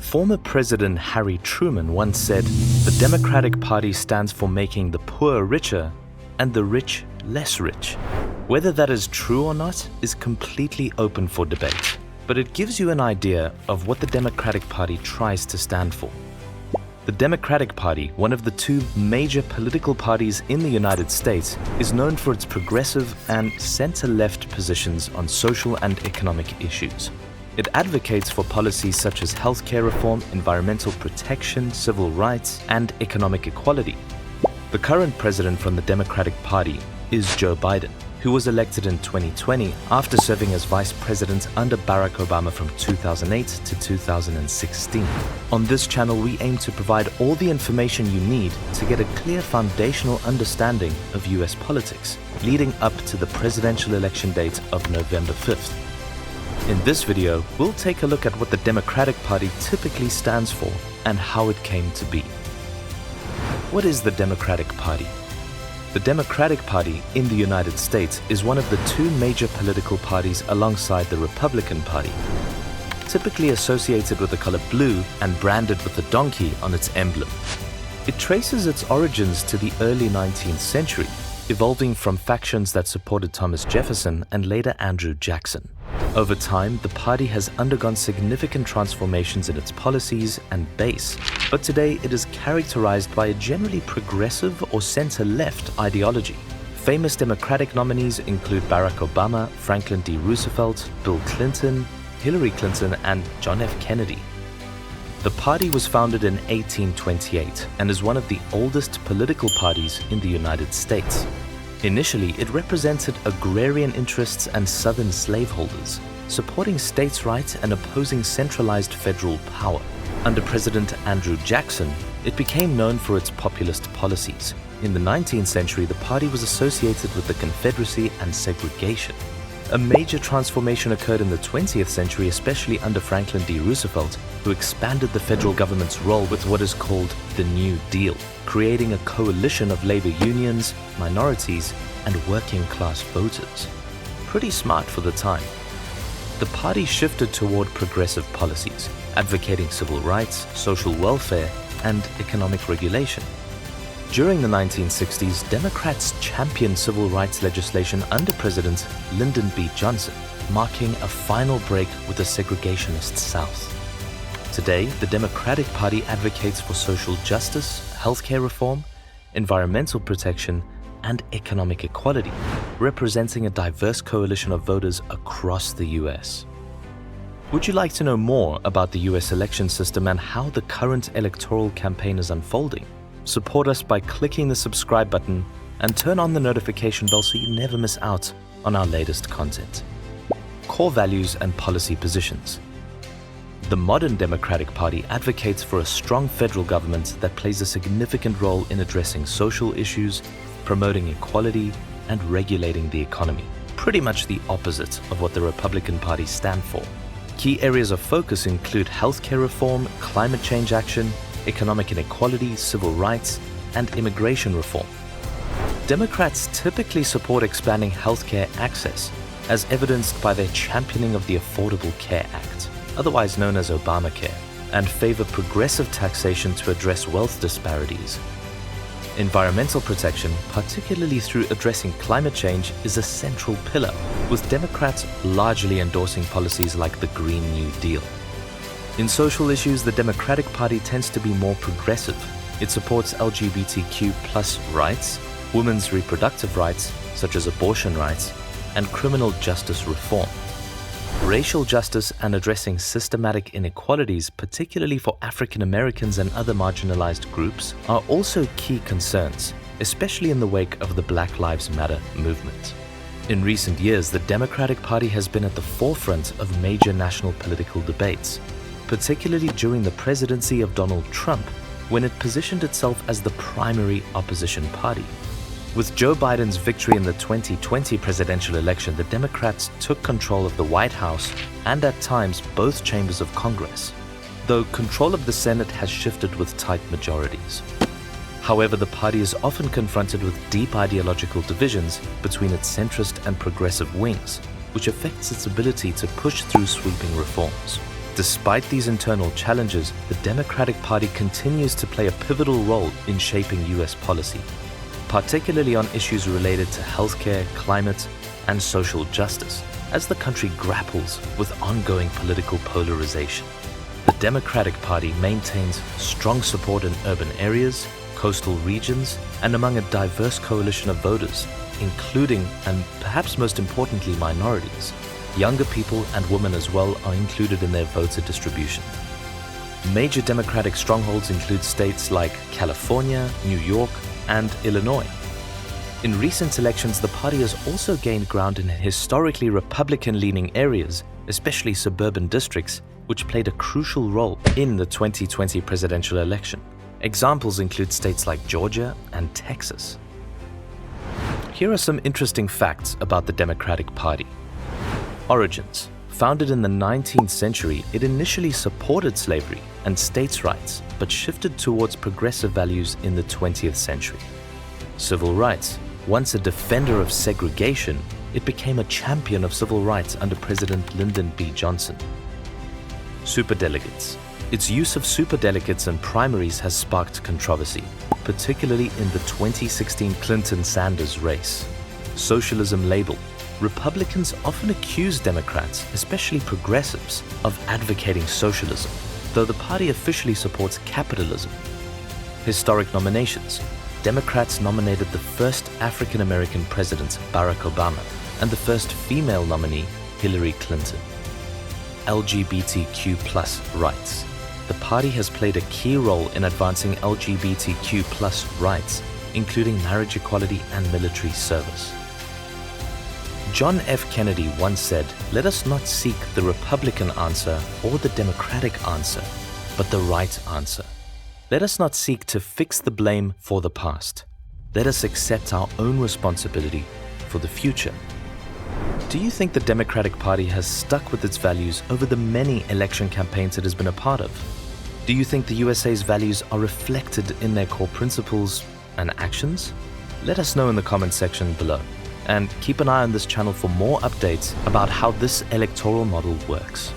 Former President Harry Truman once said, "The Democratic Party stands for making the poor richer and the rich less rich." Whether that is true or not is completely open for debate, but it gives you an idea of what the Democratic Party tries to stand for. The Democratic Party, one of the two major political parties in the United States, is known for its progressive and center-left positions on social and economic issues. It advocates for policies such as healthcare reform, environmental protection, civil rights, and economic equality. The current president from the Democratic Party is Joe Biden, who was elected in 2020 after serving as vice president under Barack Obama from 2008 to 2016. On this channel, we aim to provide all the information you need to get a clear foundational understanding of US politics, leading up to the presidential election date of November 5th. In this video, we'll take a look at what the Democratic Party typically stands for and how it came to be. What is the Democratic Party? The Democratic Party in the United States is one of the two major political parties alongside the Republican Party. Typically associated with the color blue and branded with a donkey on its emblem. It traces its origins to the early 19th century, evolving from factions that supported Thomas Jefferson and later Andrew Jackson. Over time, the party has undergone significant transformations in its policies and base, but today it is characterized by a generally progressive or center-left ideology. Famous Democratic nominees include Barack Obama, Franklin D. Roosevelt, Bill Clinton, Hillary Clinton, and John F. Kennedy. The party was founded in 1828 and is one of the oldest political parties in the United States. Initially, it represented agrarian interests and southern slaveholders, supporting states' rights and opposing centralized federal power. Under President Andrew Jackson, it became known for its populist policies. In the 19th century, the party was associated with the Confederacy and segregation. A major transformation occurred in the 20th century, especially under Franklin D. Roosevelt, who expanded the federal government's role with what is called the New Deal, creating a coalition of labor unions, minorities, and working-class voters. Pretty smart for the time. The party shifted toward progressive policies, advocating civil rights, social welfare, and economic regulation. During the 1960s, Democrats championed civil rights legislation under President Lyndon B. Johnson, marking a final break with the segregationist South. Today, the Democratic Party advocates for social justice, healthcare reform, environmental protection, and economic equality, representing a diverse coalition of voters across the US. Would you like to know more about the US election system and how the current electoral campaign is unfolding? Support us by clicking the subscribe button and turn on the notification bell so you never miss out on our latest content. Core values and policy positions. The modern Democratic Party advocates for a strong federal government that plays a significant role in addressing social issues, promoting equality, and regulating the economy. Pretty much the opposite of what the Republican Party stand for. Key areas of focus include healthcare reform, climate change action, economic inequality, civil rights, and immigration reform. Democrats typically support expanding healthcare access, as evidenced by their championing of the Affordable Care Act, otherwise known as Obamacare, and favor progressive taxation to address wealth disparities. Environmental protection, particularly through addressing climate change, is a central pillar, with Democrats largely endorsing policies like the Green New Deal. In social issues, the Democratic Party tends to be more progressive. It supports LGBTQ+ rights, women's reproductive rights, such as abortion rights, and criminal justice reform. Racial justice and addressing systematic inequalities, particularly for African Americans and other marginalized groups, are also key concerns, especially in the wake of the Black Lives Matter movement. In recent years, the Democratic Party has been at the forefront of major national political debates, particularly during the presidency of Donald Trump, when it positioned itself as the primary opposition party. With Joe Biden's victory in the 2020 presidential election, the Democrats took control of the White House and at times both chambers of Congress, though control of the Senate has shifted with tight majorities. However, the party is often confronted with deep ideological divisions between its centrist and progressive wings, which affects its ability to push through sweeping reforms. Despite these internal challenges, the Democratic Party continues to play a pivotal role in shaping US policy, particularly on issues related to healthcare, climate, and social justice, as the country grapples with ongoing political polarization. The Democratic Party maintains strong support in urban areas, coastal regions, and among a diverse coalition of voters, including, and perhaps most importantly, minorities. Younger people and women as well are included in their voter distribution. Major Democratic strongholds include states like California, New York, and Illinois. In recent elections, the party has also gained ground in historically Republican-leaning areas, especially suburban districts, which played a crucial role in the 2020 presidential election. Examples include states like Georgia and Texas. Here are some interesting facts about the Democratic Party. Origins. Founded in the 19th century, it initially supported slavery and states' rights, but shifted towards progressive values in the 20th century. Civil rights. Once a defender of segregation, it became a champion of civil rights under President Lyndon B. Johnson. Superdelegates. Its use of superdelegates in primaries has sparked controversy, particularly in the 2016 Clinton-Sanders race. Socialism label. Republicans often accuse Democrats, especially progressives, of advocating socialism, though the party officially supports capitalism. Historic nominations. Democrats nominated the first African-American president, Barack Obama, and the first female nominee, Hillary Clinton. LGBTQ+ rights. The party has played a key role in advancing LGBTQ+ rights, including marriage equality and military service. John F. Kennedy once said, "Let us not seek the Republican answer or the Democratic answer, but the right answer. Let us not seek to fix the blame for the past. Let us accept our own responsibility for the future." Do you think the Democratic Party has stuck with its values over the many election campaigns it has been a part of? Do you think the USA's values are reflected in their core principles and actions? Let us know in the comments section below. And keep an eye on this channel for more updates about how this electoral model works.